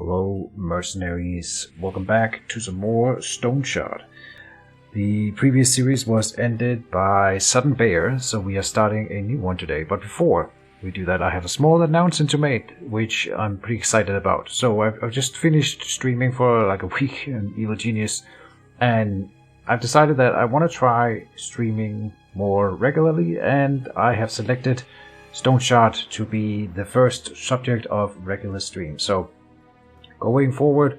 Hello, mercenaries. Welcome back to some more Stoneshard. The previous series was ended by Sudden Bear, so we are starting a new one today. But before we do that, I have a small announcement to make, which I'm pretty excited about. So I've just finished streaming for like a week in Evil Genius, and I've decided that I want to try streaming more regularly, and I have selected Stoneshard to be the first subject of regular streams. So going forward,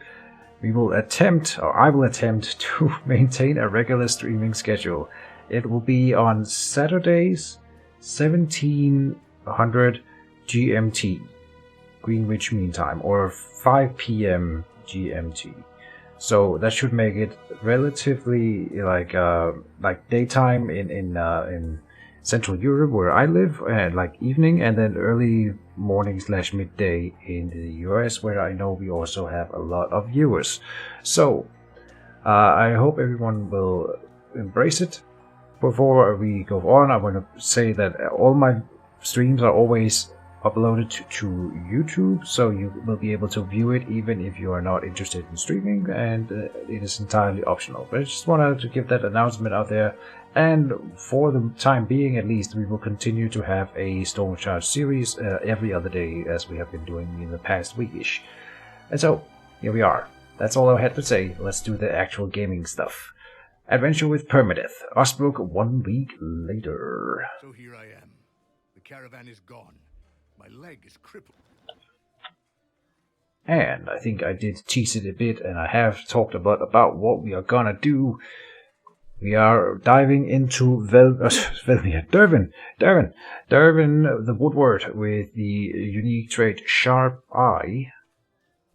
we will attempt, or I will attempt, to maintain a regular streaming schedule. It will be on Saturdays, 1700 GMT, Greenwich Mean Time, or 5 p.m. GMT. So that should make it relatively like daytime in Central Europe where I live, and like evening, and then early morning / midday in the US, where I know we also have a lot of viewers. So I hope everyone will embrace it. Before we go on, I want to say that all my streams are always uploaded to YouTube, so you will be able to view it even if you are not interested in streaming, and it is entirely optional. But I just wanted to give that announcement out there, and for the time being at least, we will continue to have a Stoneshard series every other day, as we have been doing in the past weekish. And so, here we are. That's all I had to say. Let's do the actual gaming stuff. Adventure with Permadeath. Osbrook 1 week later. So here I am. The caravan is gone. My leg is crippled. And I think I did tease it a bit, and I have talked about what we are gonna do. We are diving into Dervin the Woodward, with the unique trait Sharp Eye,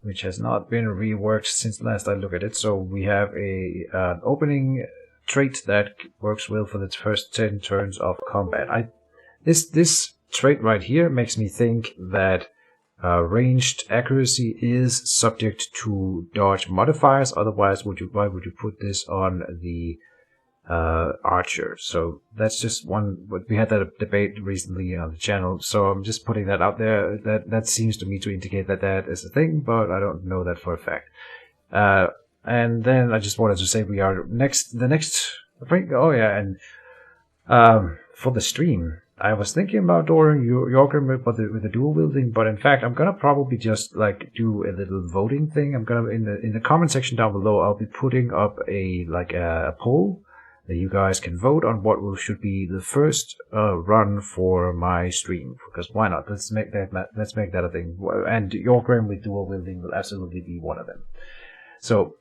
which has not been reworked since last I looked at it. So we have an opening trait that works well for the first 10 turns of combat. This trait right here makes me think that ranged accuracy is subject to dodge modifiers. Otherwise, why would you put this on the archer? So that's just one. But we had that debate recently on the channel, so I'm just putting that out there. That seems to me to indicate that is a thing, but I don't know that for a fact. And then I just wanted to say we are the next. Oh yeah, and for the stream, I was thinking about doing Yorker with the dual wielding, but in fact I'm gonna probably just like do a little voting thing. I'm gonna in the comment section down below, I'll be putting up a poll that you guys can vote on what should be the first run for my stream, because why not? Let's make that a thing. And Yorker with dual wielding will absolutely be one of them. So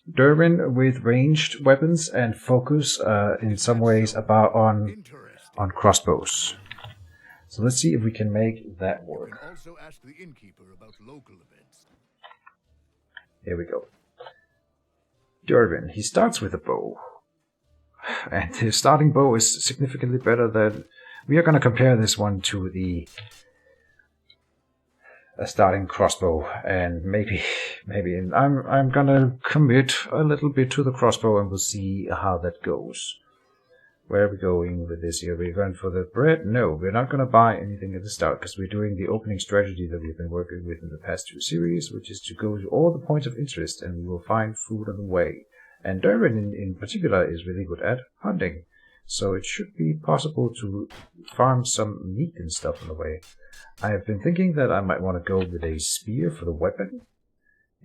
Dervin with ranged weapons and focus in some ways on crossbows. So let's see if we can make that work. Also ask the innkeeper about local events. Here we go. Dervin, he starts with a bow. And his starting bow is significantly better than... We are going to compare this one to the starting crossbow, and maybe I'm going to commit a little bit to the crossbow, and we'll see how that goes. Where are we going with this here? We're going for the bread? No, we're not going to buy anything at the start, because we're doing the opening strategy that we've been working with in the past 2 series, which is to go to all the points of interest, and we will find food on the way. And Dervin in particular is really good at hunting, so it should be possible to farm some meat and stuff on the way. I have been thinking that I might want to go with a spear for the weapon,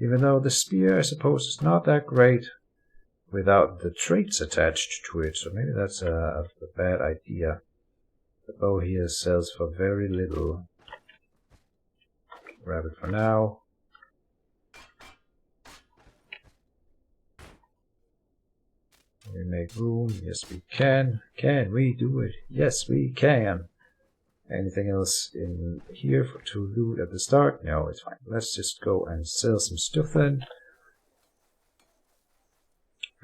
even though the spear, I suppose, is not that great without the traits attached to it, so maybe that's a bad idea. The bow here sells for very little. Grab it for now. We make room. Yes, we can. Can we do it? Yes, we can. Anything else in here to loot at the start? No, it's fine. Let's just go and sell some stuff then.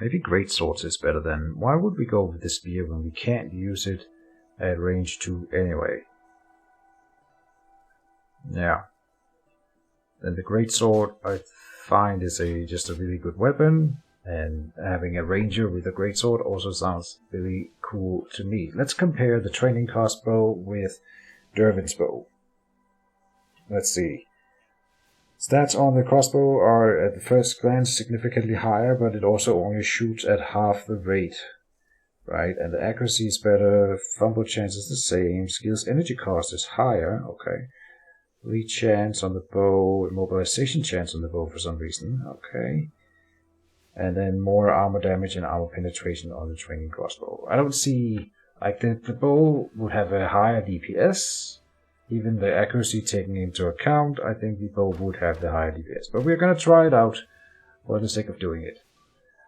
Maybe great swords is better then. Why would we go with the spear when we can't use it at range 2 anyway? Yeah. Then the great sword I find is just a really good weapon, and having a ranger with a great sword also sounds really cool to me. Let's compare the training cost bow with Dervin's bow. Let's see. Stats on the crossbow are at the first glance significantly higher, but it also only shoots at half the rate. Right, and the accuracy is better, fumble chance is the same, skills energy cost is higher, okay. Lead chance on the bow, immobilization chance on the bow for some reason, okay. And then more armor damage and armor penetration on the training crossbow. I don't see, like the bow would have a higher DPS, even the accuracy taken into account, I think the bow would have the higher DPS. But we're gonna try it out for the sake of doing it.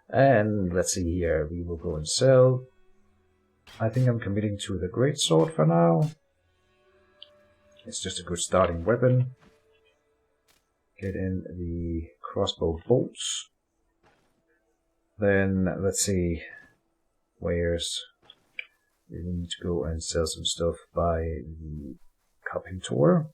And let's see here, we will go and sell. I think I'm committing to the greatsword for now. It's just a good starting weapon. Get in the crossbow bolts. Then let's see, where's we need to go and sell some stuff by the Carpenter.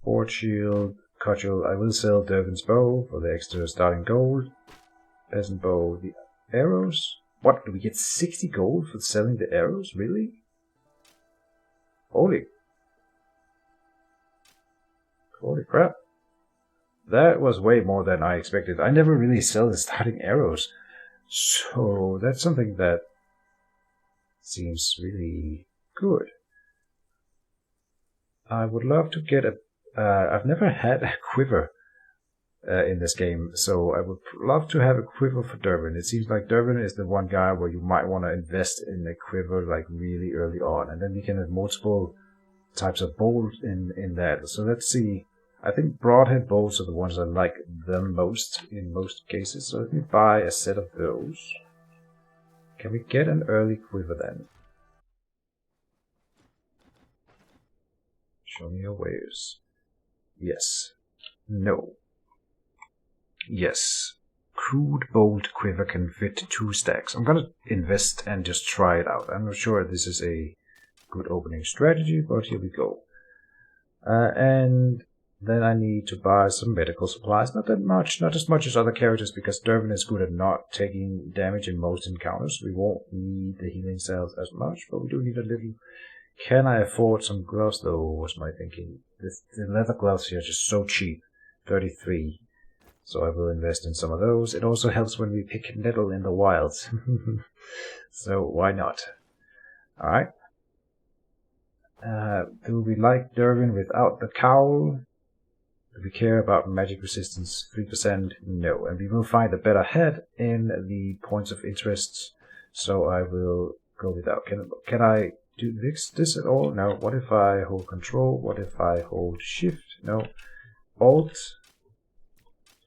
Board shield, cudgel. I will sell Dervin's bow for the extra starting gold. Peasant bow, the arrows. What, do we get 60 gold for selling the arrows? Really? Holy crap. That was way more than I expected. I never really sell the starting arrows. So that's something that seems really good. I would love to get a... I've never had a quiver in this game, so I would love to have a quiver for Dervin. It seems like Dervin is the one guy where you might want to invest in a quiver like really early on, and then you can have multiple types of bows in that. So let's see. I think broadhead bows are the ones I like the most in most cases, so let me buy a set of those. Can we get an early quiver then? Show me your wares. Yes. No. Yes. Crude bolt quiver can fit 2 stacks. I'm gonna invest and just try it out. I'm not sure this is a good opening strategy, but here we go. And then I need to buy some medical supplies. Not that much, not as much as other characters, because Dervin is good at not taking damage in most encounters. We won't need the healing cells as much, but we do need a little. Can I afford some gloves though, was my thinking. The leather gloves here are just so cheap. 33. So I will invest in some of those. It also helps when we pick nettle in the wilds. So why not? Alright. Do we like Dervin without the cowl? Do we care about magic resistance? 3%? No. And we will find a better head in the points of interest. So I will go without. Can I do this at all? No. What if I hold control? What if I hold shift? No. Alt?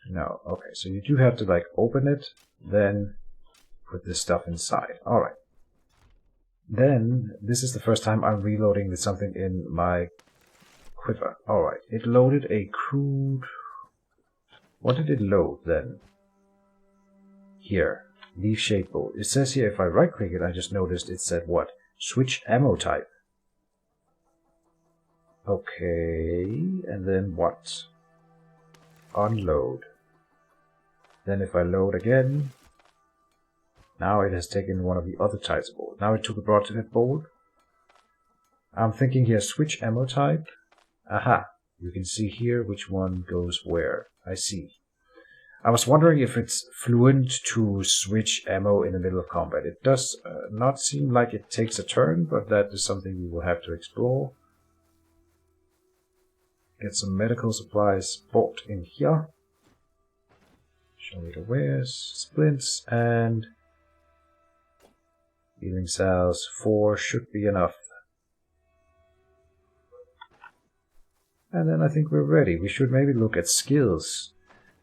No. Okay, so you do have to like open it, then put this stuff inside. Alright. Then, this is the first time I'm reloading with something in my quiver. Alright, it loaded a crude... What did it load then? Here, leaf shape bolt. It says here if I right click it, I just noticed it said what? Switch ammo type. Okay, and then what? Unload. Then if I load again, now it has taken one of the other types of bolt. Now it took a broadsword bolt. I'm thinking here, switch ammo type. Aha, you can see here which one goes where. I see. I was wondering if it's fluent to switch ammo in the middle of combat. It does not seem like it takes a turn, but that is something we will have to explore. Get some medical supplies bought in here. Show me the wares, splints, and healing cells. 4 should be enough. And then I think we're ready. We should maybe look at skills.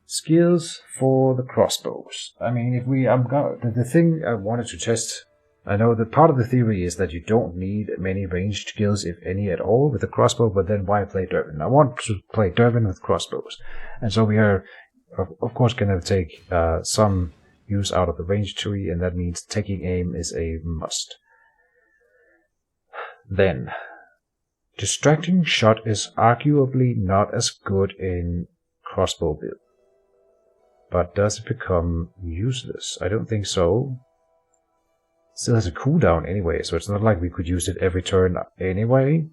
Skills for the crossbows. I mean, if we, the thing I wanted to test, I know that part of the theory is that you don't need many ranged skills, if any at all, with a crossbow, but then why play Dervin? I want to play Dervin with crossbows. And so we are, of course, going to take some use out of the range tree, and that means taking aim is a must. Then, distracting shot is arguably not as good in crossbow build. But does it become useless? I don't think so. Still has a cooldown anyway, so it's not like we could use it every turn anyway.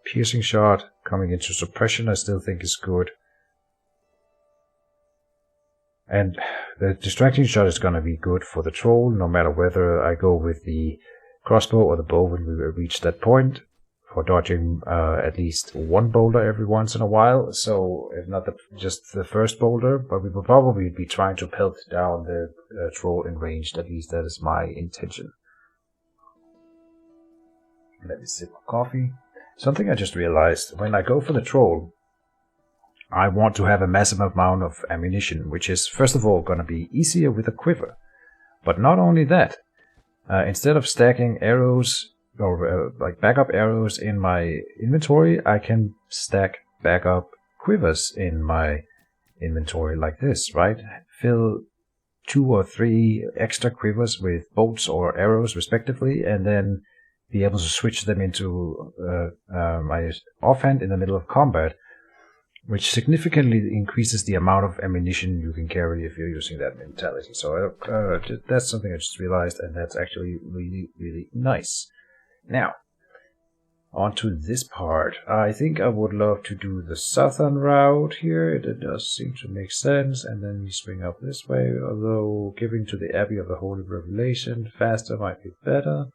Piercing shot coming into suppression I still think is good. And the distracting shot is gonna be good for the troll, no matter whether I go with the crossbow or the bow when we reach that point, for dodging at least one boulder every once in a while. So if not just the first boulder, but we will probably be trying to pelt down the troll in range. At least that is my intention. Let me sip my coffee. Something I just realized, when I go for the troll, I want to have a massive amount of ammunition, which is first of all going to be easier with a quiver. But not only that, instead of stacking arrows or like backup arrows in my inventory, I can stack backup quivers in my inventory like this, right? Fill 2 or 3 extra quivers with bolts or arrows respectively, and then be able to switch them into my offhand in the middle of combat, which significantly increases the amount of ammunition you can carry if you're using that mentality. So that's something I just realized, and that's actually really, really nice. Now, on to this part. I think I would love to do the southern route here. It does seem to make sense, and then we swing up this way, although giving to the Abbey of the Holy Revelation faster might be better.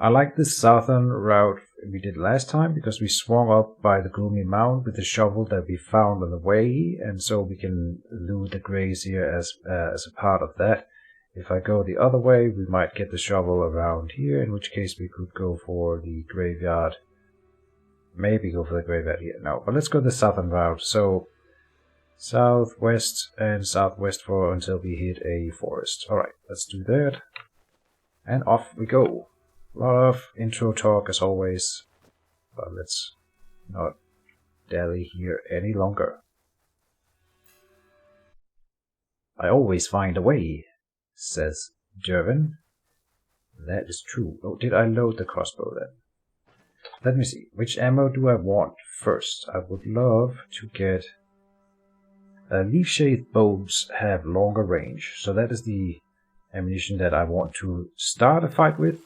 I like this southern route we did last time because we swung up by the Gloomy Mound with the shovel that we found on the way, and so we can loot the grazier as a part of that. If I go the other way, we might get the shovel around here, in which case we could go for the graveyard. Maybe go for the graveyard here. No, but let's go the southern route. So southwest and southwest for until we hit a forest. Alright, let's do that. And off we go. A lot of intro talk as always, but let's not dally here any longer. I always find a way, says Jervin. That is true. Oh, did I load the crossbow then? Let me see. Which ammo do I want first? I would love to get... leaf-shaped bows have longer range, so that is the ammunition that I want to start a fight with.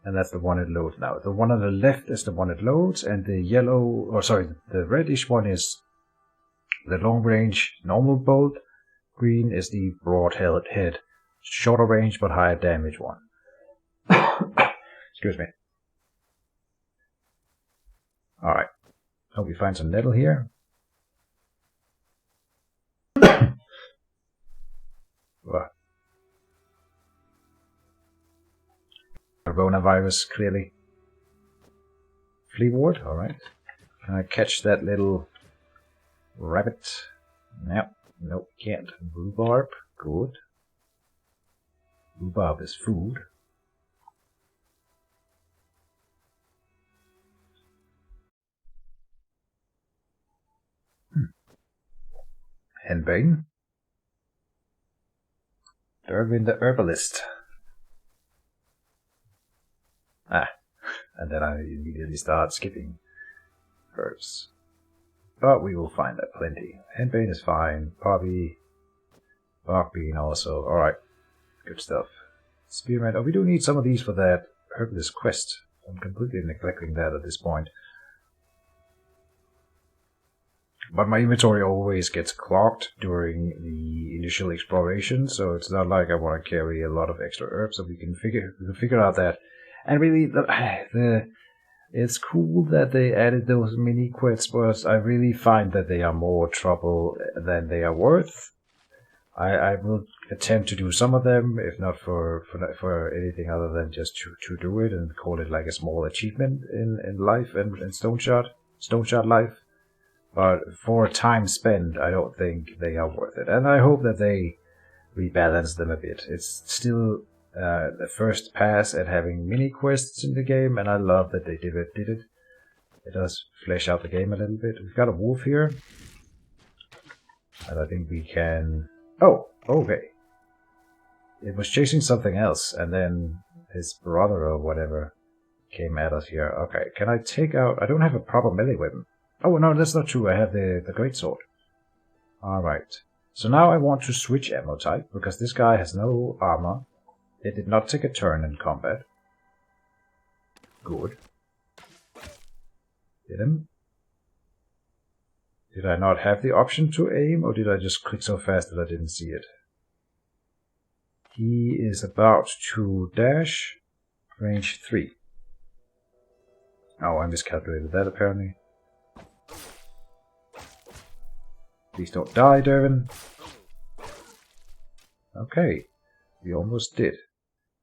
And that's the one it loads now. The one on the left is the one it loads, and the yellow, or sorry, the reddish one is the long range normal bolt. Green is the broad head, shorter range but higher damage one. Excuse me. Alright. Hope we find some nettle here. What? Coronavirus, clearly. Flea ward, alright. Can I catch that little rabbit? Nope. Nope, can't. Rhubarb, good. Rhubarb is food. Henbane. Dervin the herbalist. And then I immediately start skipping herbs. But we will find that plenty. Henbane is fine. Poppy. Barkbean also. Alright. Good stuff. Spearmint. Oh, we do need some of these for that herbalist quest. I'm completely neglecting that at this point. But my inventory always gets clogged during the initial exploration, so it's not like I want to carry a lot of extra herbs, so we can figure out that. And really, it's cool that they added those mini quests, but I really find that they are more trouble than they are worth. I will attempt to do some of them, if not for anything other than just to do it and call it like a small achievement in life and in Stoneshard life. But for time spent, I don't think they are worth it. And I hope that they rebalance them a bit. It's still the first pass at having mini quests in the game, and I love that they did it. It does flesh out the game a little bit. We've got a wolf here, and I think we can... Oh, okay. It was chasing something else, and then his brother or whatever came at us here. Okay, can I take out... I don't have a proper melee weapon. Oh, no, that's not true. I have the greatsword. Alright. So now I want to switch ammo type, because this guy has no armor. It did not take a turn in combat. Good. Hit him. Did I not have the option to aim, or did I just click so fast that I didn't see it? He is about to dash. Range 3. Oh, I miscalculated that apparently. Please don't die, Dervin. Okay. We almost did.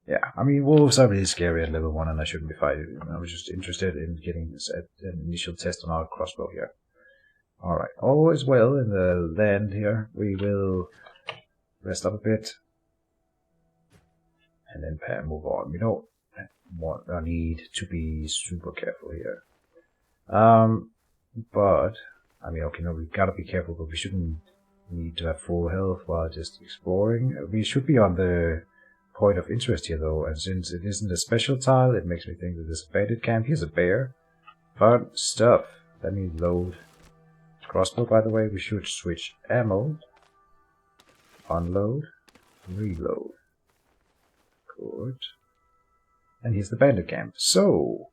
Yeah, I mean, wolves are really scary at level 1 and I shouldn't be fighting. I was just interested in getting this at an initial test on our crossbow here. Alright, all is well in the land here. We will rest up a bit. And then move on. We don't want or need to be super careful here. But, I mean, okay, no, we've got to be careful, but we shouldn't need to have full health while just exploring. We should be on the point of interest here, though, and since it isn't a special tile, it makes me think that there's a bandit camp. Here's a bear. Fun stuff. Let me load. Crossbow, by the way, we should switch ammo. Unload. Reload. Good. And here's the bandit camp. So,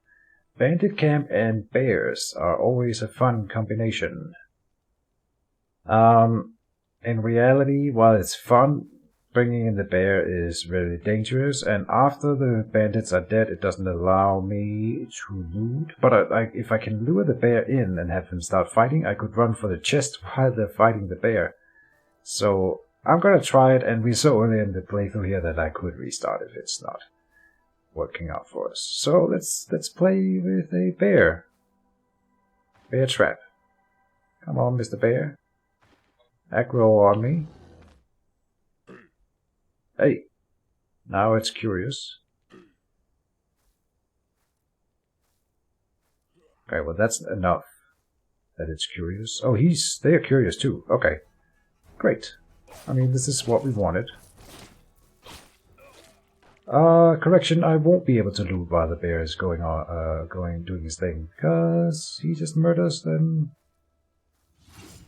bandit camp and bears are always a fun combination. In reality, while it's fun, bringing in the bear is really dangerous, and after the bandits are dead, it doesn't allow me to loot. But if I can lure the bear in and have them start fighting, I could run for the chest while they're fighting the bear. So I'm gonna try it, and we're so early in the playthrough here that I could restart if it's not working out for us. So let's play with a bear. Bear trap. Come on, Mr. Bear. Aggro on me. Hey, now it's curious. Okay, well that's enough that it's curious. Oh, they're curious too. Okay, great. I mean, this is what we wanted. Correction, I won't be able to loot while the bear is doing his thing, because he just murders them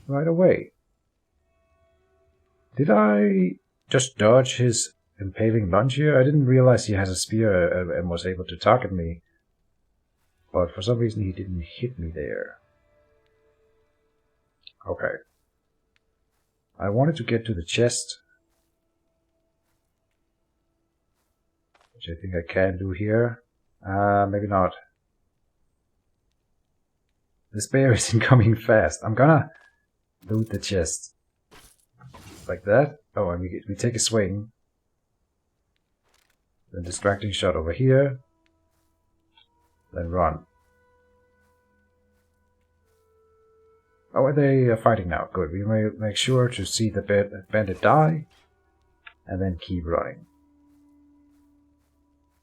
right away. Did I just dodge his impaling lunge here? I didn't realize he has a spear and was able to target me. But for some reason he didn't hit me there. Okay. I wanted to get to the chest. Which I think I can do here. Maybe not. This bear isn't coming fast. I'm gonna loot the chest. Like that. Oh, and we take a swing. Then distracting shot over here. Then run. Oh, and they are fighting now. Good. We may make sure to see the bandit die. And then keep running.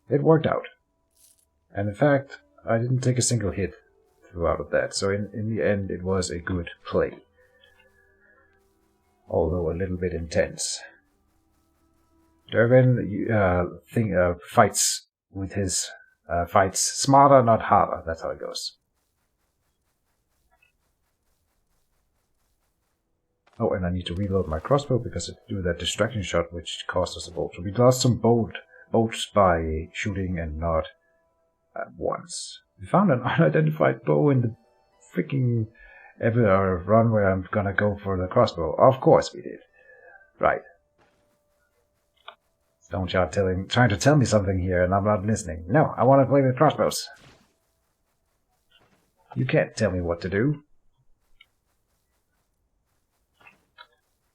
It worked out. And in fact, I didn't take a single hit throughout of that. So in the end, it was a good play. Although a little bit intense. Dervin fights with his fights smarter, not harder. That's how it goes. Oh, and I need to reload my crossbow because it do that distraction shot, which cost us a bolt. So we lost some bolts by shooting and not at once. We found an unidentified bow in the freaking run where I'm gonna go for the crossbow. Of course we did. Right. Stoneshard trying to tell me something here and I'm not listening. No, I want to play with crossbows. You can't tell me what to do.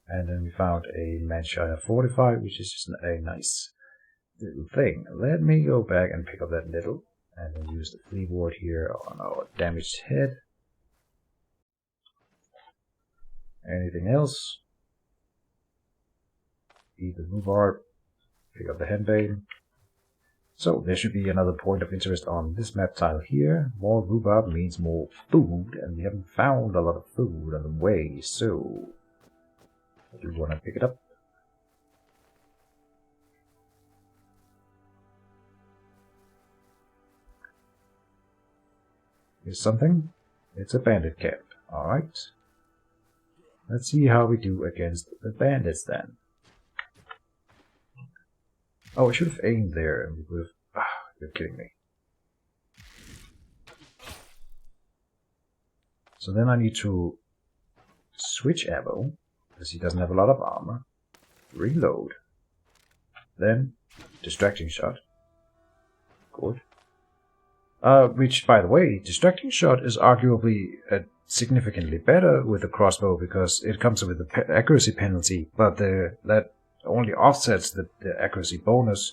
And then we found a Manshire Fortified, which is just a nice little thing. Let me go back and pick up that little. And then use the flea ward here on our damaged head. Anything else? Eat the rhubarb. Pick up the henbane. So there should be another point of interest on this map tile here. More rhubarb means more food, and we haven't found a lot of food on the way, so I do want to pick it up. Here's something. It's a bandit camp. Alright. Let's see how we do against the bandits then. Oh, I should have aimed there and we would have... Ah, you're kidding me. So then I need to switch ammo, because he doesn't have a lot of armor. Reload. Then, distracting shot. Good. Which, by the way, distracting shot is arguably significantly better with the crossbow because it comes with the accuracy penalty, but that only offsets the accuracy bonus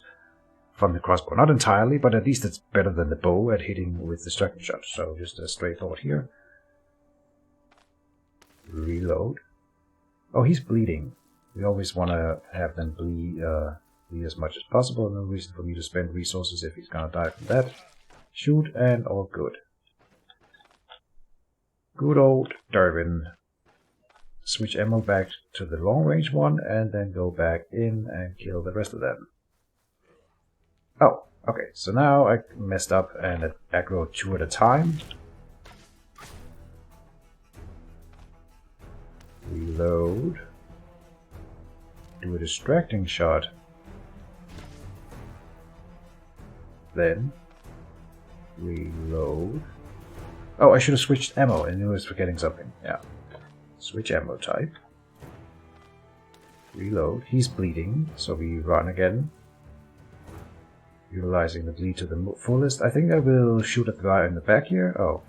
from the crossbow. Not entirely, but at least it's better than the bow at hitting with distracting shot. So just a straight thought here. Reload. Oh, he's bleeding. We always want to have them bleed as much as possible. No reason for me to spend resources if he's gonna die from that. Shoot and all good. Good old Durbin. Switch ammo back to the long range one and then go back in and kill the rest of them. Oh, okay, so now I messed up and aggro 2 at a time. Reload. Do a distracting shot. Then reload. Oh, I should have switched ammo. I knew I was forgetting something. Yeah. Switch ammo type. Reload. He's bleeding, so we run again. Utilizing the bleed to the fullest. I think I will shoot at the guy in the back here. Oh.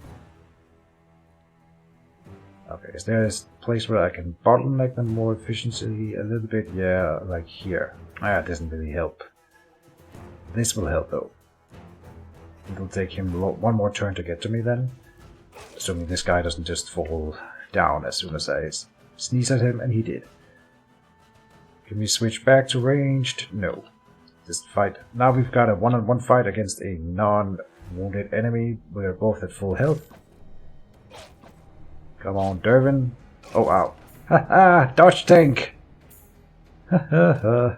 Okay, is there a place where I can bottleneck them more efficiently a little bit? Yeah, like here. Ah, it doesn't really help. This will help though. It'll take him one more turn to get to me then. Assuming this guy doesn't just fall down as soon as I sneeze at him, and he did. Can we switch back to ranged? No. This fight. Now we've got a one-on-one fight against a non-wounded enemy. We're both at full health. Come on, Dervin. Oh, ow. Haha, dodge tank! Haha.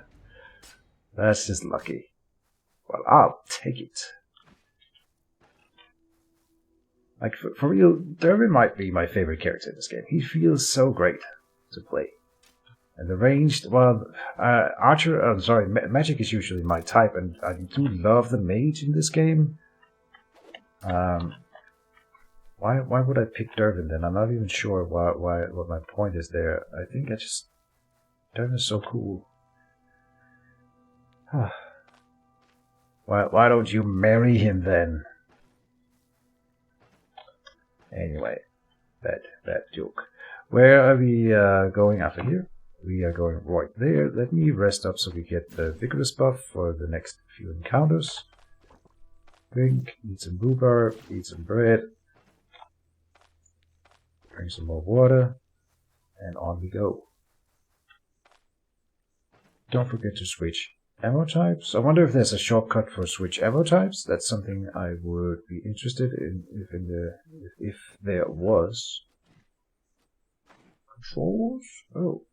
That's just lucky. Well, I'll take it. Like, for real, Dervin might be my favorite character in this game. He feels so great to play. And the ranged, well, magic is usually my type, and I do love the mage in this game. Why would I pick Dervin then? I'm not even sure what my point is there. I think Dervin is so cool. Why don't you marry him then? Anyway, that joke. Where are we going after here? We are going right there. Let me rest up so we get the vigorous buff for the next few encounters. Drink, eat some rhubarb, eat some bread. Drink some more water, and on we go. Don't forget to switch ammo types. I wonder if there's a shortcut for switch ammo types. That's something I would be interested in if there was. Controls? Oh.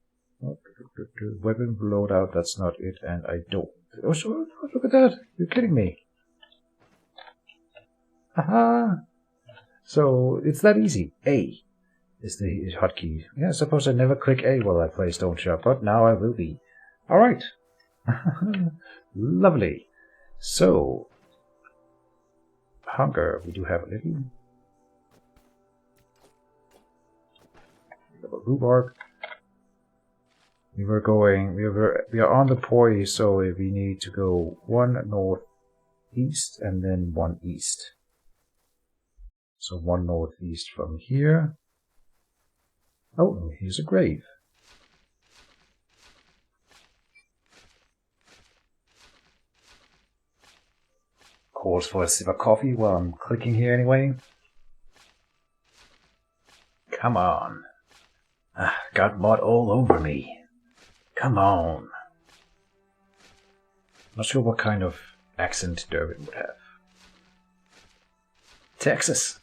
Weapon loadout, that's not it, and I don't. Oh, so, look at that! You're kidding me. Haha! So, it's that easy. A is the hotkey. Yeah, I suppose I never click A while I play Stoneshard, but now I will be. Alright. Lovely. So, hunger, we do have a little. Rhubarb. We are on the poi, so we need to go 1 northeast and then 1 east. So 1 northeast from here. Oh, here's a grave. Calls for a sip of coffee while I'm clicking here anyway. Come on. Got mud all over me. Come on. Not sure what kind of accent Durbin would have. Texas.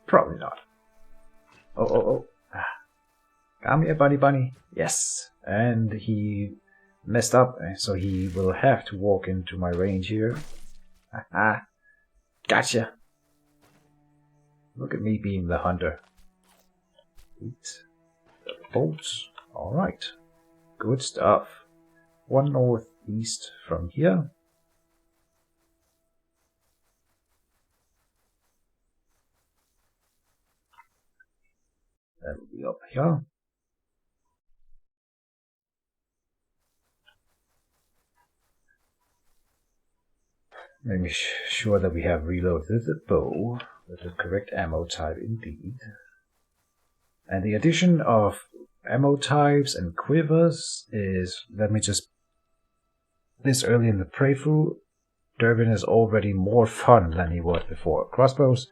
Probably not. Oh. Come here, bunny. Yes. And he messed up, so he will have to walk into my range here. Gotcha. Look at me being the hunter. Eat the bolts. Alright. Good stuff. One northeast from here. That will be up here. Make sure that we have reloaded the bow with the correct ammo type indeed. And the addition of ammo types and quivers is, let me just, this early in the playthrough, Durbin is already more fun than he was before. Crossbows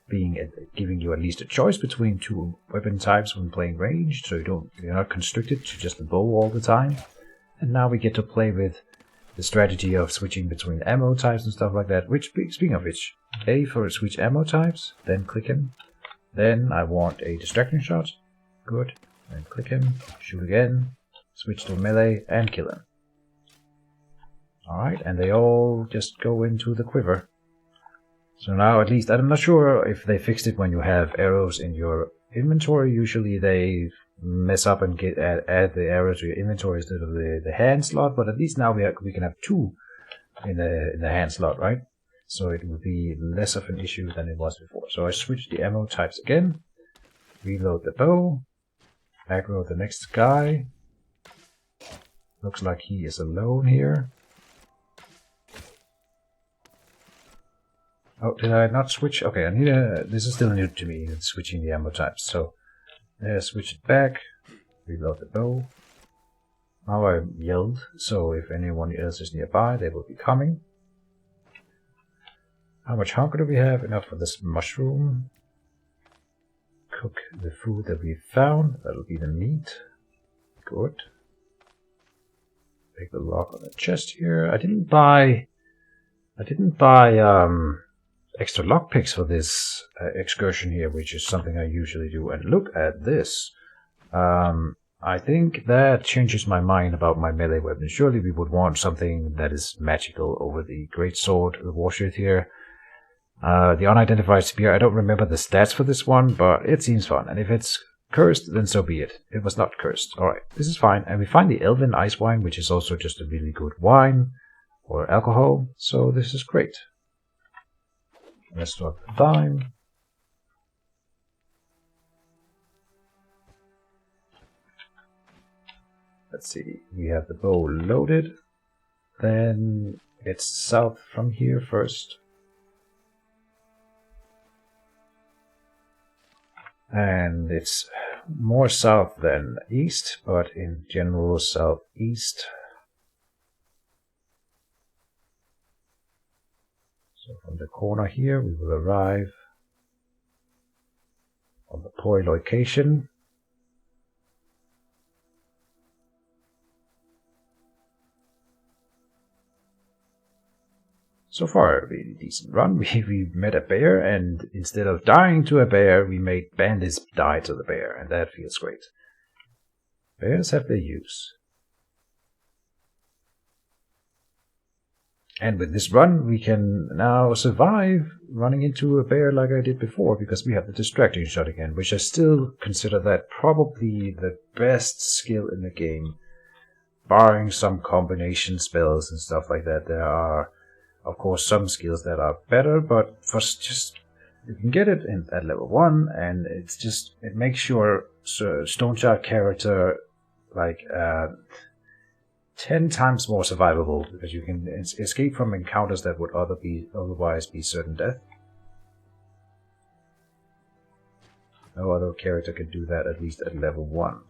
giving you at least a choice between two weapon types when playing ranged, so you're not constricted to just the bow all the time. And now we get to play with the strategy of switching between ammo types and stuff like that. Which, speaking of which, A for switch ammo types, then click him. Then I want a distracting shot. Good. Then click him, shoot again, switch to melee, and kill him. Alright, and they all just go into the quiver. So now at least, I'm not sure if they fixed it when you have arrows in your inventory. Usually they mess up and add the arrow to your inventory instead of the hand slot, but at least now we can have two in the hand slot, right? So it will be less of an issue than it was before. So I switch the ammo types again, reload the bow, aggro the next guy. Looks like he is alone here. Oh, did I not switch? Okay, I need this is still new to me, switching the ammo types. So switch it back, reload the bow. Now I yelled, so if anyone else is nearby, they will be coming. How much hunger do we have? Enough for this mushroom. Cook the food that we found. That'll be the meat. Good. Take the lock on the chest here. I didn't buy extra lockpicks for this excursion here, which is something I usually do. And look at this. I think that changes my mind about my melee weapon. Surely we would want something that is magical over the great sword, the warshield here. The unidentified spear, I don't remember the stats for this one, but it seems fun. And if it's cursed, then so be it. It was not cursed. Alright, this is fine. And we find the Elven Ice Wine, which is also just a really good wine or alcohol. So this is great. Let's start the time. Let's see, we have the bow loaded. Then it's south from here first. And it's more south than east, but in general southeast. So from the corner here we will arrive on the Poi location. So far, a really decent run. We met a bear, and instead of dying to a bear, we made bandits die to the bear, and that feels great. Bears have their use. And with this run, we can now survive running into a bear like I did before, because we have the distracting shot again, which I still consider that probably the best skill in the game, barring some combination spells and stuff like that. There are, of course, some skills that are better, but for just you can get it at level 1, and it makes your Stoneshard character like 10 times more survivable, because you can escape from encounters that would otherwise be certain death. No other character can do that, at least at level 1.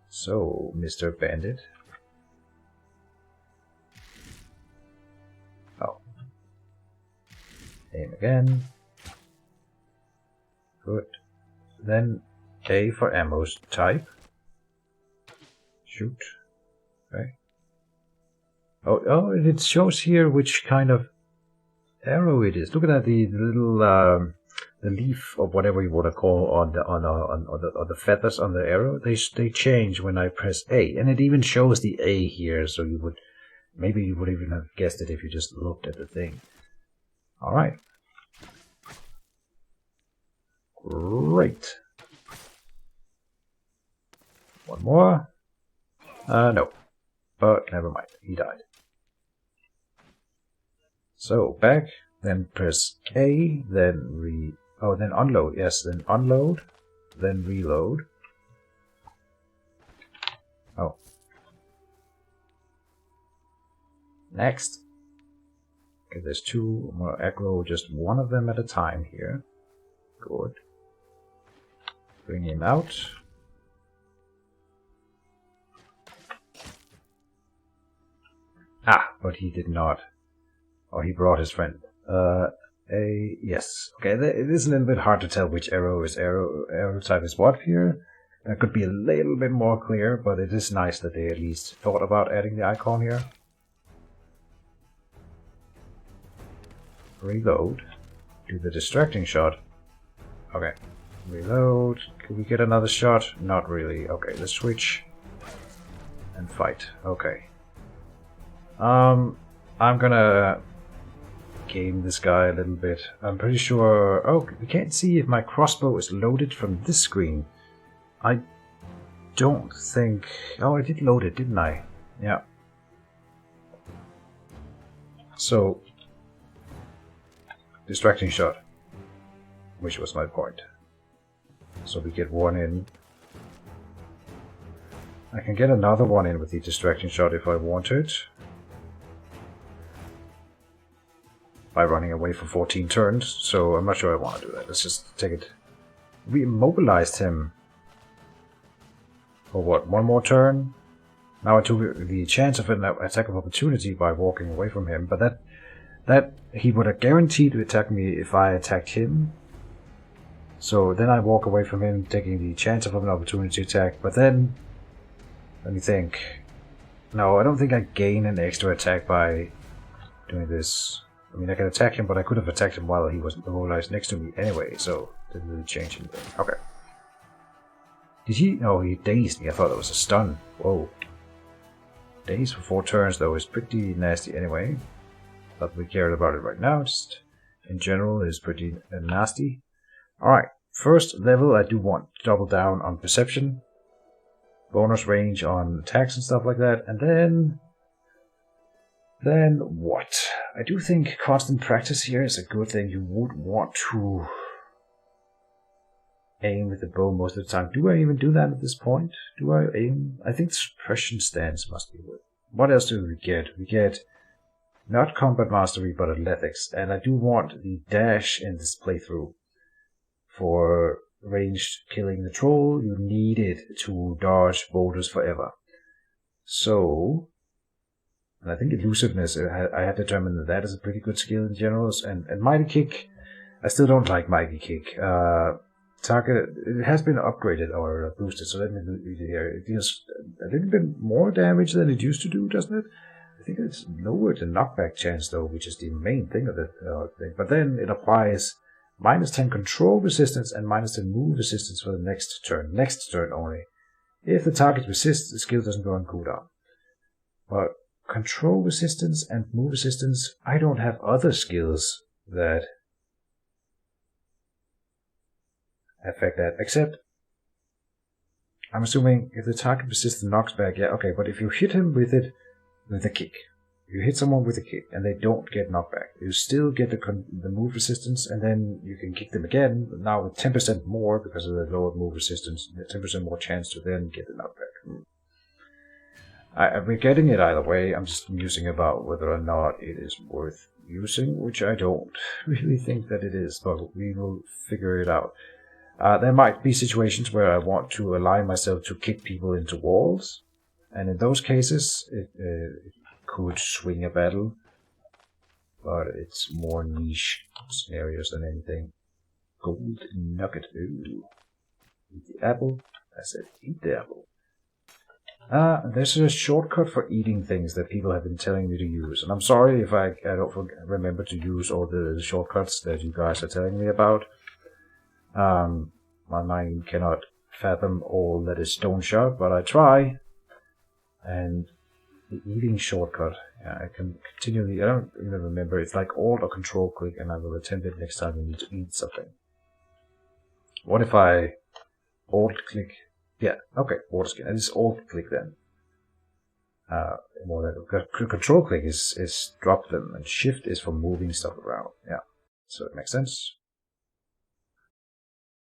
So, Mr. Bandit. Aim again. Good. Then A for ammo type. Shoot. Okay. Oh, it shows here which kind of arrow it is. Look at that, the little the leaf or whatever you want to call on the feathers on the arrow. They change when I press A, and it even shows the A here. So maybe you would even have guessed it if you just looked at the thing. Alright. Great. One more. No. But never mind. He died. So, back. Then press A. Then then unload. Yes, then unload. Then reload. Oh. Next. Okay, there's two more aggro, just one of them at a time here. Good. Bring him out. Ah, but he did not. Oh, he brought his friend. Yes. Okay, it is a little bit hard to tell which arrow type is what here. That could be a little bit more clear, but it is nice that they at least thought about adding the icon here. Reload. Do the distracting shot. Okay. Reload. Can we get another shot? Not really. Okay, let's switch. And fight. Okay. I'm gonna game this guy a little bit. I'm pretty sure... Oh, we can't see if my crossbow is loaded from this screen. I don't think... Oh, I did load it, didn't I? Yeah. So... Distracting shot. Which was my point. So we get one in. I can get another one in with the distracting shot if I wanted. By running away for 14 turns, so I'm not sure I want to do that. Let's just take it. We immobilized him. For what, one more turn? Now I took the chance of an attack of opportunity by walking away from him, but that he would have guaranteed to attack me if I attacked him. So then I walk away from him, taking the chance of an opportunity attack, but then... Let me think. No, I don't think I gain an extra attack by doing this. I mean, I can attack him, but I could have attacked him while he was immobilized next to me anyway, so it didn't really change anything. Okay. Did he? No, he dazed me. I thought it was a stun. Whoa. Daze for 4 turns, though, is pretty nasty anyway. Not that we cared about it right now, just in general is pretty nasty. Alright, first level I do want to double down on perception. Bonus range on attacks and stuff like that, and then what? I do think constant practice here is a good thing. You would want to aim with the bow most of the time. Do I even do that at this point? Do I aim? I think the suppression stance must be good. What else do we get? We get not combat mastery, but athletics. And I do want the dash in this playthrough. For ranged killing the troll, you need it to dodge boulders forever. So... And I think elusiveness, I have determined that that is a pretty good skill in general. And Mighty Kick, I still don't like Mighty Kick. Target, it has been upgraded or boosted, so let me read it here. It deals a little bit more damage than it used to do, doesn't it? I think it's lowered the knockback chance, though, which is the main thing of the thing. But then it applies -10 control resistance and -10 move resistance for the next turn. Next turn only. If the target resists, the skill doesn't go on cooldown. But control resistance and move resistance, I don't have other skills that affect that, except I'm assuming if the target resists the knockback, yeah, okay, but if you hit him with it with a kick, you hit someone with a kick and they don't get knockback, you still get the move resistance, and then you can kick them again, now with 10% more because of the lower move resistance, 10% more chance to then get the knockback. We're getting it either way. I'm just musing about whether or not it is worth using, which I don't really think that it is, but we will figure it out. There might be situations where I want to align myself to kick people into walls, and in those cases it could swing a battle, but it's more niche scenarios than anything. Gold nugget. Ooh. Eat the apple. I said eat the apple. There's a shortcut for eating things that people have been telling me to use. And I'm sorry if I don't remember to use all the shortcuts that you guys are telling me about. My mind cannot fathom all that is Stoneshard, but I try. And the eating shortcut, yeah, I can continually, I don't even remember, it's like Alt or Control click, and I will attempt it next time I need to eat something. What if I alt-click? Yeah, okay, water skin. It is alt-click then. More than control click is drop them, and shift is for moving stuff around. Yeah, so it makes sense.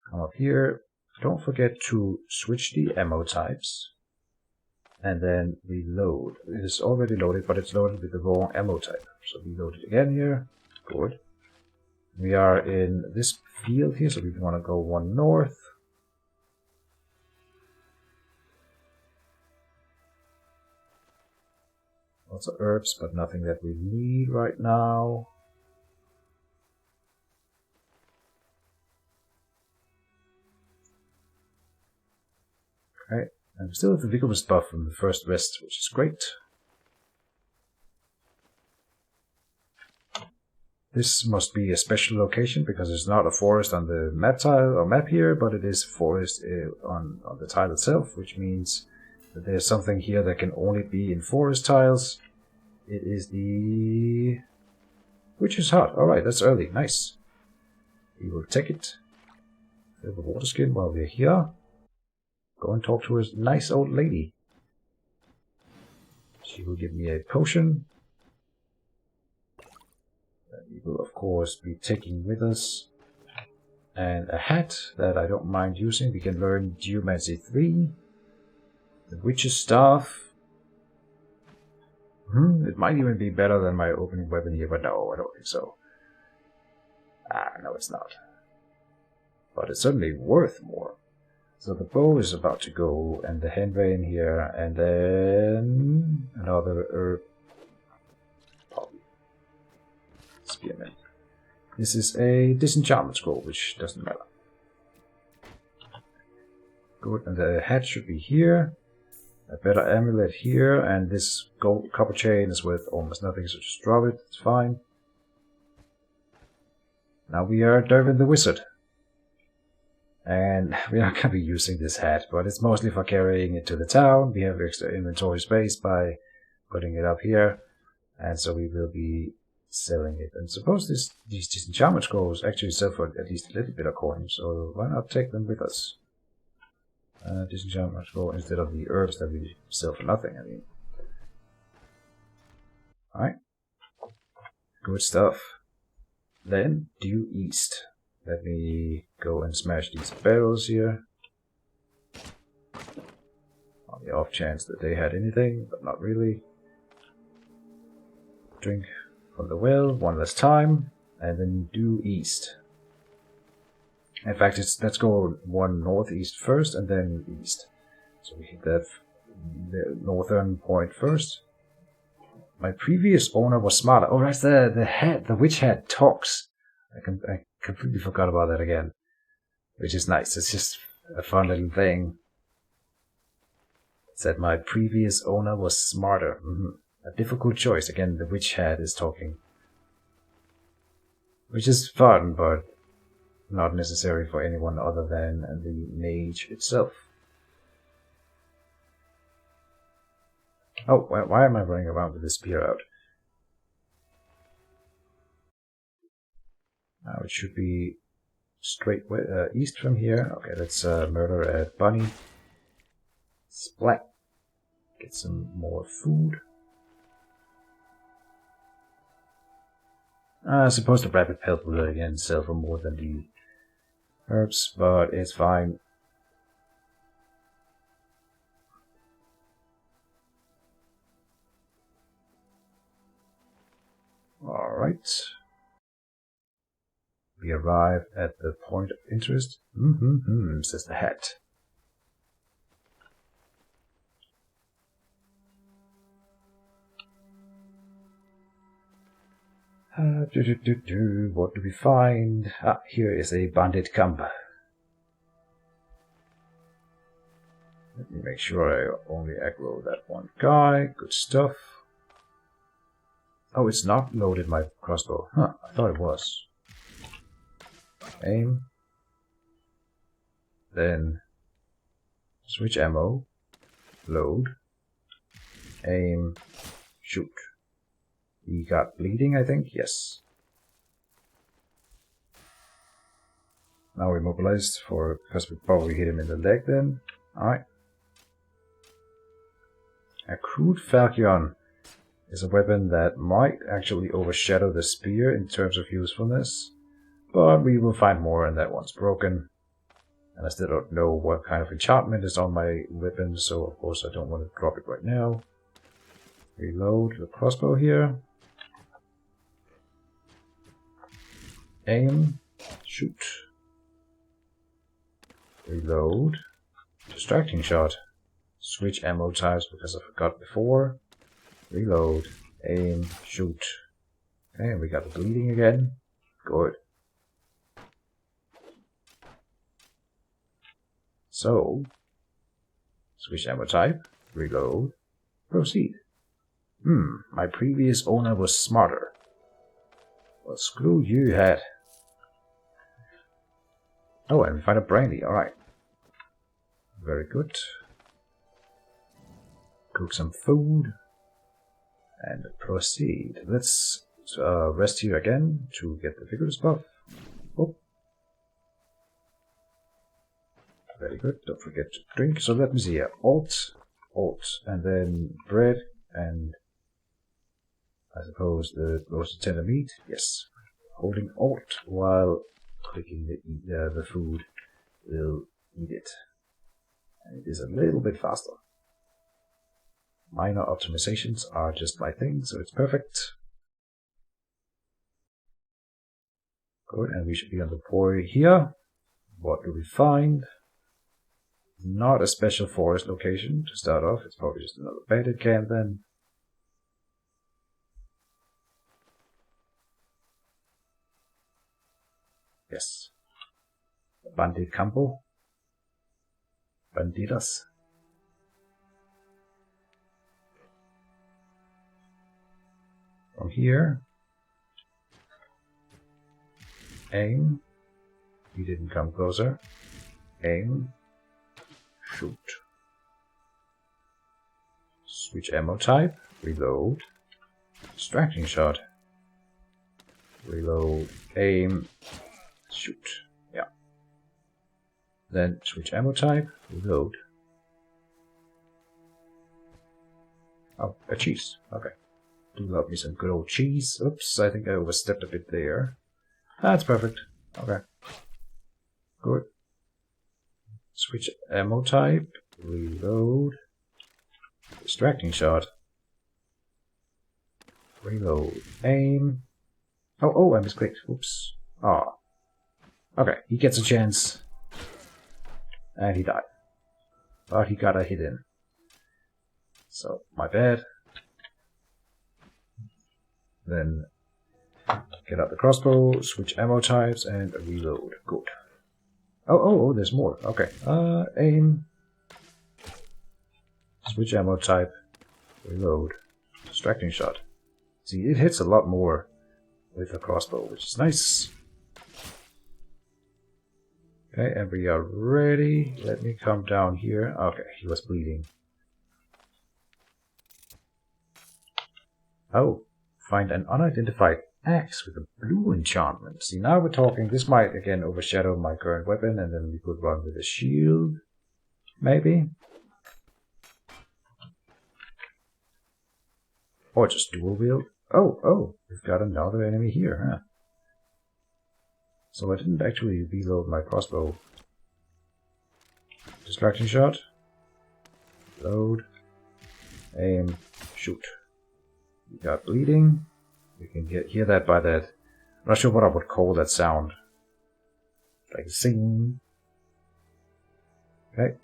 Come up here. Don't forget to switch the ammo types, and then reload. It is already loaded, but it's loaded with the wrong ammo type. So reload it again here. Good. We are in this field here, so we want to go one north. Lots of herbs, but nothing that we need right now. Okay, and we still have the vigorous buff from the first rest, which is great. This must be a special location because it's not a forest on the map tile or map here, but it is a forest on the tile itself, which means that there's something here that can only be in forest tiles. It is the Witch's Hut. Alright, that's early. Nice. We will take it. Fill the water skin while we're here. Go and talk to a nice old lady. She will give me a potion. That we will, of course, be taking with us. And a hat that I don't mind using. We can learn Geomancy 3. The Witch's Staff. It might even be better than my opening weapon here, but no, I don't think so. No, it's not. But it's certainly worth more. So the bow is about to go, and the handbane here, and then another herb. Probably. Spearman. This is a disenchantment scroll, which doesn't matter. Good, and the hat should be here. A better amulet here, and this gold copper chain is worth almost nothing, so just drop it, it's fine. Now we are Dervin the Wizard. And we are going to be using this hat, but it's mostly for carrying it to the town. We have extra inventory space by putting it up here, and so we will be selling it. And suppose these disenchantment scrolls actually sell for at least a little bit of coin, so why not take them with us? Disenchantment scroll instead of the herbs that we sell for nothing, I mean. Alright. Good stuff. Then, due east. Let me go and smash these barrels here. On the off chance that they had anything, but not really. Drink from the well one last time, and then due east. In fact, let's go one northeast first, and then east. So we hit the northern point first. My previous owner was smarter. Oh, that's the witch hat talks. I completely forgot about that again. Which is nice. It's just a fun little thing. It said my previous owner was smarter. A difficult choice. Again, the witch hat is talking. Which is fun, but not necessary for anyone other than the mage itself. Oh, why am I running around with the spear out? Now it should be straight east from here. Okay, let's murder a bunny. Splat. Get some more food. I suppose the rabbit pelt will again sell for more than the herbs, but it's fine. Alright. We arrive at the point of interest. Says the hat. What do we find? Here is a bandit camp. Let me make sure I only aggro that one guy. Good stuff. Oh, it's not loaded my crossbow. I thought it was. Aim. Then switch ammo. Load. Aim. Shoot. He got bleeding, I think. Yes. Now we're immobilized because we probably hit him in the leg then. Alright. A crude falchion is a weapon that might actually overshadow the spear in terms of usefulness, but we will find more on that once broken. And I still don't know what kind of enchantment is on my weapon, so of course I don't want to drop it right now. Reload the crossbow here. Aim. Shoot. Reload. Distracting shot. Switch ammo types because I forgot before. Reload. Aim. Shoot. Okay, we got the bleeding again. Good. So, switch ammo type. Reload. Proceed. My previous owner was smarter. Well, screw you, hat. Oh, and we find a brandy. Alright. Very good. Cook some food. And proceed. Let's rest here again to get the vigorous buff. Oh. Very good. Don't forget to drink. So let me see here. Alt, and then bread, and I suppose the roasted tender meat. Yes. Holding Alt while clicking the food will eat it. And it is a little bit faster. Minor optimizations are just my thing, so it's perfect. Good, and we should be on the boy here. What do we find? Not a special forest location to start off. It's probably just another bandit camp then. Yes. Bandit campo. Banditas. From here. Aim. He didn't come closer. Aim. Shoot. Switch ammo type. Reload. Distracting shot. Reload. Aim. Shoot. Yeah. Then switch ammo type. Reload. Oh, a cheese. Okay. Do love me some good old cheese. Oops, I think I overstepped a bit there. That's perfect. Okay. Good. Switch ammo type. Reload. Distracting shot. Reload. Aim. Oh, I misclicked. Oops. Ah. Okay, he gets a chance. And he died. But he got a hit in. So, my bad. Then get out the crossbow, switch ammo types, and reload. Good. Oh, there's more. Okay. Aim. Switch ammo type. Reload. Distracting shot. See, it hits a lot more with the crossbow, which is nice. Okay, and we are ready. Let me come down here. Okay, he was bleeding. Oh, find an unidentified axe with a blue enchantment. See, now we're talking. This might again overshadow my current weapon, and then we could run with a shield. Maybe. Or just dual wield. Oh, we've got another enemy here, huh? So I didn't actually reload my crossbow. Distraction shot. Load. Aim. Shoot. We got bleeding. You can hear that by that. I'm not sure what I would call that sound. Like sing. Okay.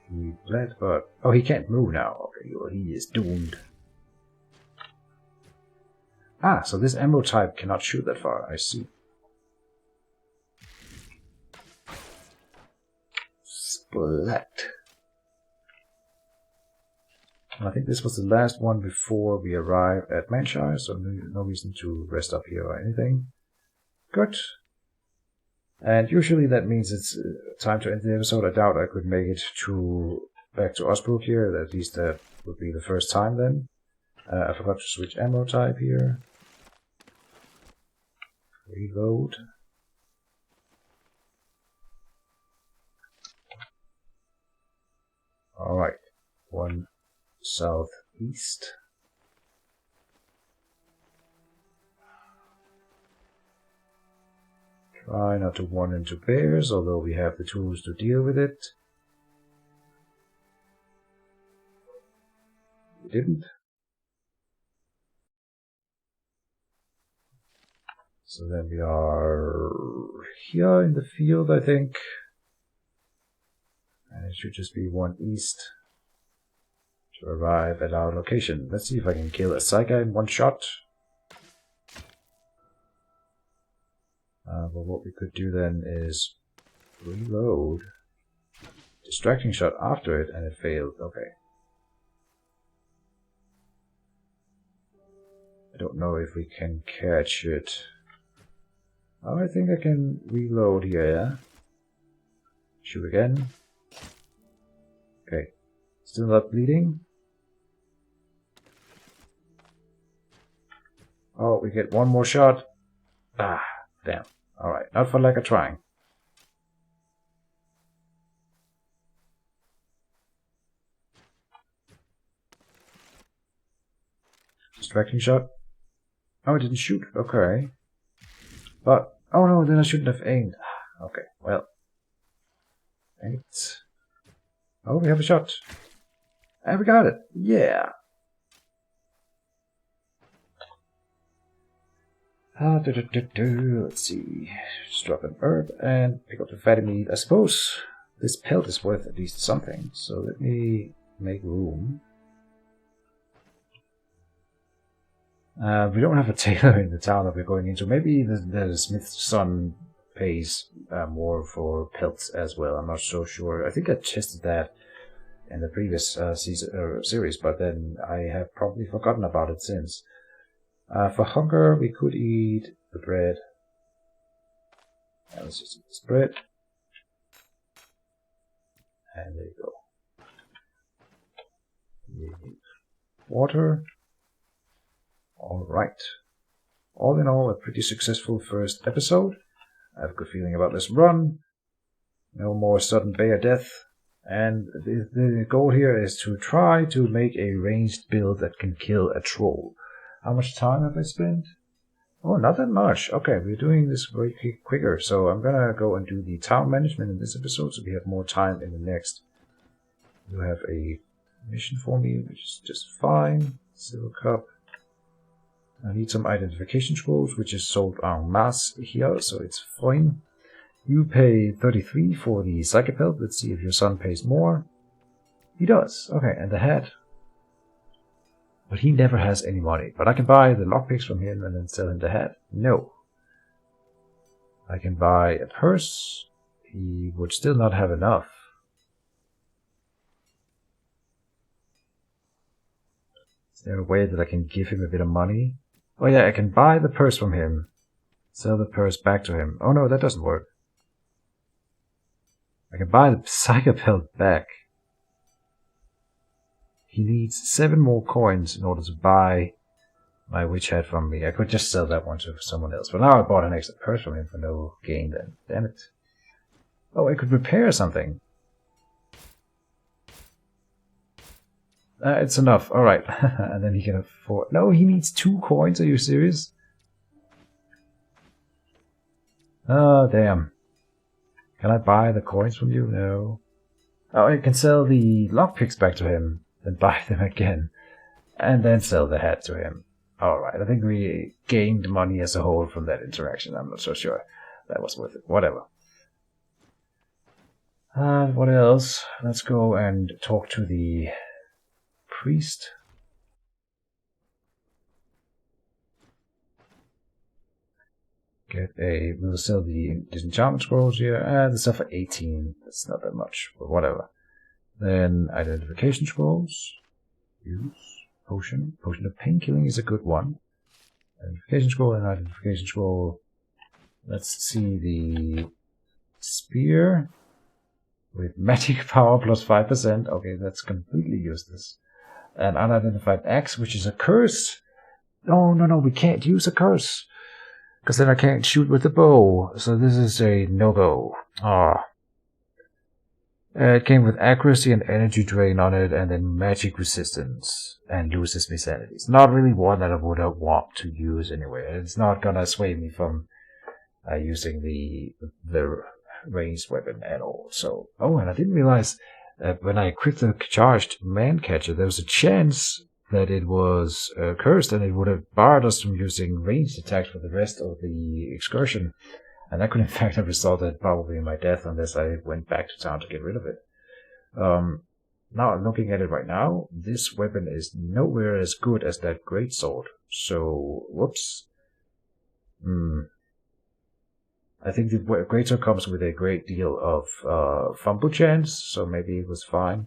He bled, but... Oh, he can't move now. Okay, well, he is doomed. Ah, so this ammo type cannot shoot that far. I see. Splat. I think this was the last one before we arrive at Manshire, so no reason to rest up here or anything. Good. And usually that means it's time to end the episode. I doubt I could make it back to Osbrook here. At least that would be the first time then. I forgot to switch ammo type here. Reload. Alright. One southeast. Try not to run into bears, although we have the tools to deal with it. We didn't. So then we are here in the field, I think. And it should just be one east to arrive at our location. Let's see if I can kill a Psyker in one shot. But what we could do then is reload. Distracting shot after it, and it failed. Okay. I don't know if we can catch it. Oh, I think I can reload here. Shoot again. Okay. Still not bleeding. Oh, we get one more shot. Ah, damn. Alright, not for lack of trying. Distracting shot. Oh, it didn't shoot. Okay. But, oh no, then I shouldn't have aimed. Okay, well. 8. Oh, we have a shot. And we got it. Yeah. Let's see. Just drop an herb and pick up the fatty meat. I suppose this pelt is worth at least something. So let me make room. We don't have a tailor in the town that we're going into. Maybe the smith's son pays more for pelts as well. I'm not so sure. I think I tested that in the previous series, but then I have probably forgotten about it since. For hunger, we could eat the bread. Let's just eat this bread. And there you go. We need water. Alright. All in all, a pretty successful first episode. I have a good feeling about this run. No more sudden bear death. And the goal here is to try to make a ranged build that can kill a troll. How much time have I spent? Oh, not that much. Okay, we're doing this very quicker. So I'm gonna go and do the town management in this episode so we have more time in the next. You have a mission for me, which is just fine. Silver cup. I need some identification scrolls, which is sold en masse here, so it's fine. You pay 33 for the Psychic Pelt. Let's see if your son pays more. He does. Okay, and the hat. But he never has any money. But I can buy the lockpicks from him and then sell him the hat. No. I can buy a purse. He would still not have enough. Is there a way that I can give him a bit of money? Oh yeah, I can buy the purse from him. Sell the purse back to him. Oh no, that doesn't work. I can buy the Psychic Pelt back. He needs 7 more coins in order to buy my witch hat from me. I could just sell that one to someone else. But now I bought an extra purse from him for no gain then. Damn it. Oh, I could repair something. It's enough. Alright. And then he can afford... No, he needs 2 coins. Are you serious? Oh, damn. Can I buy the coins from you? No. Oh, I can sell the lockpicks back to him. Then buy them again. And then sell the hat to him. Alright, I think we gained money as a whole from that interaction. I'm not so sure that was worth it. Whatever. What else? Let's go and talk to the priest. We'll sell the disenchantment scrolls here. The stuff for 18. That's not that much, but whatever. Then identification scrolls. Use. Potion. Potion of painkilling is a good one. Identification scroll and identification scroll. Let's see the spear. With magic power plus 5%. Okay, that's completely useless. An unidentified axe, which is a curse. No, we can't use a curse. Because then I can't shoot with the bow. So this is a no-go. It came with accuracy and energy drain on it, and then magic resistance, and loses me sanity. It's not really one that I would have want to use anyway. It's not gonna sway me from using the ranged weapon at all. So, oh, and I didn't realize that when I equipped the charged man catcher, there was a chance that it was cursed, and it would have barred us from using ranged attacks for the rest of the excursion. And that could in fact have resulted probably in my death unless I went back to town to get rid of it. Now, looking at it right now, this weapon is nowhere as good as that greatsword. So, whoops. I think the greatsword comes with a great deal of fumble chance, so maybe it was fine.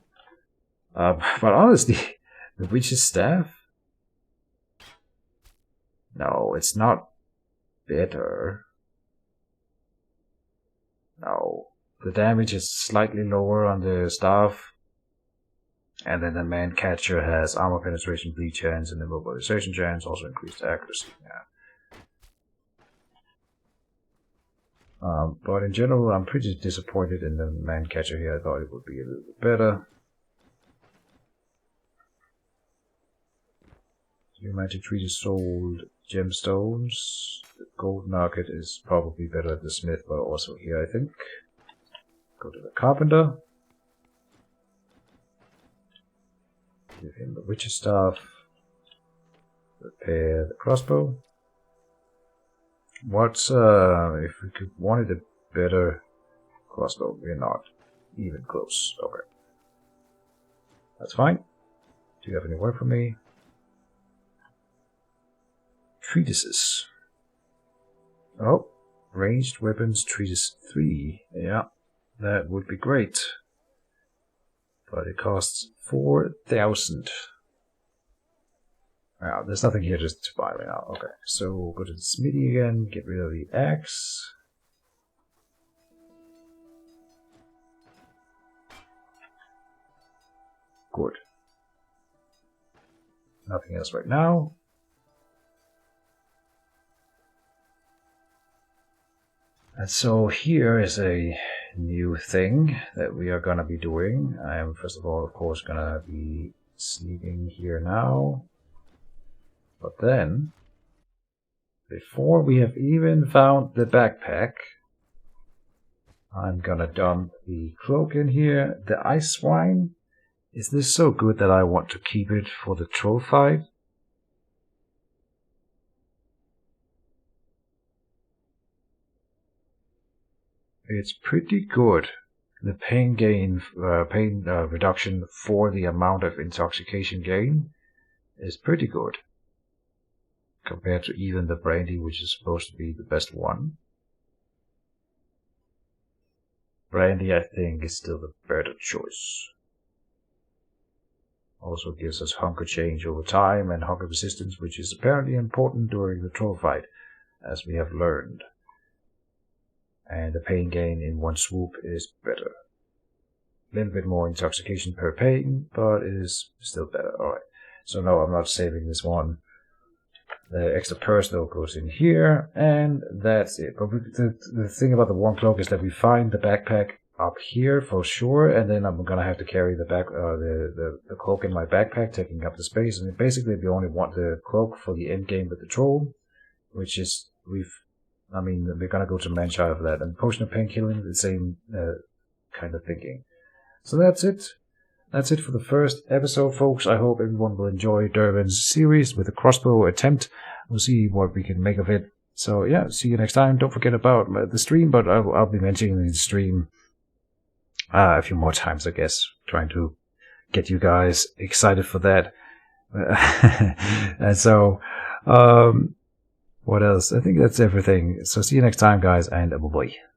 But honestly, the witch's staff? No, it's not better. No, the damage is slightly lower on the staff, and then the man catcher has armor penetration, bleed chance, and immobilization chance, also increased accuracy. Yeah. But in general, I'm pretty disappointed in the man catcher here. I thought it would be a little bit better. New magic tree is sold gemstones. The gold nugget is probably better at the smith, but also here, I think. Go to the carpenter. Give him the witch's staff. Repair the crossbow. What's if we could wanted a better crossbow? We're not even close. Okay, that's fine. Do you have any work for me? Treatises. Oh, ranged weapons treatise 3. Yeah, that would be great. But it costs 4,000. Wow, there's nothing here just to buy right now. Okay, so we'll go to the smithy again, get rid of the axe. Good. Nothing else right now. And so here is a new thing that we are going to be doing. I am first of all, of course, going to be sleeping here now. But then, before we have even found the backpack, I'm going to dump the cloak in here. The ice swine, is this so good that I want to keep it for the troll fight? It's pretty good. The pain gain, reduction for the amount of intoxication gain is pretty good. Compared to even the brandy, which is supposed to be the best one. Brandy, I think, is still the better choice. Also gives us hunger change over time and hunger resistance, which is apparently important during the troll fight, as we have learned. And the pain gain in one swoop is better. A little bit more intoxication per pain, but it is still better. Alright, so no, I'm not saving this one. The extra personal goes in here, and that's it. But the thing about the one cloak is that we find the backpack up here for sure, and then I'm gonna have to carry the the cloak in my backpack, taking up the space. And basically, we only want the cloak for the end game with the troll, which is we're gonna go to Manshire for that. And potion of painkilling, the same kind of thinking. So that's it. That's it for the first episode, folks. I hope everyone will enjoy Dervin's series with the crossbow attempt. We'll see what we can make of it. So yeah, see you next time. Don't forget about the stream, but I'll be mentioning the stream a few more times, I guess, trying to get you guys excited for that. And so, what else? I think that's everything. So see you next time, guys, and bye-bye.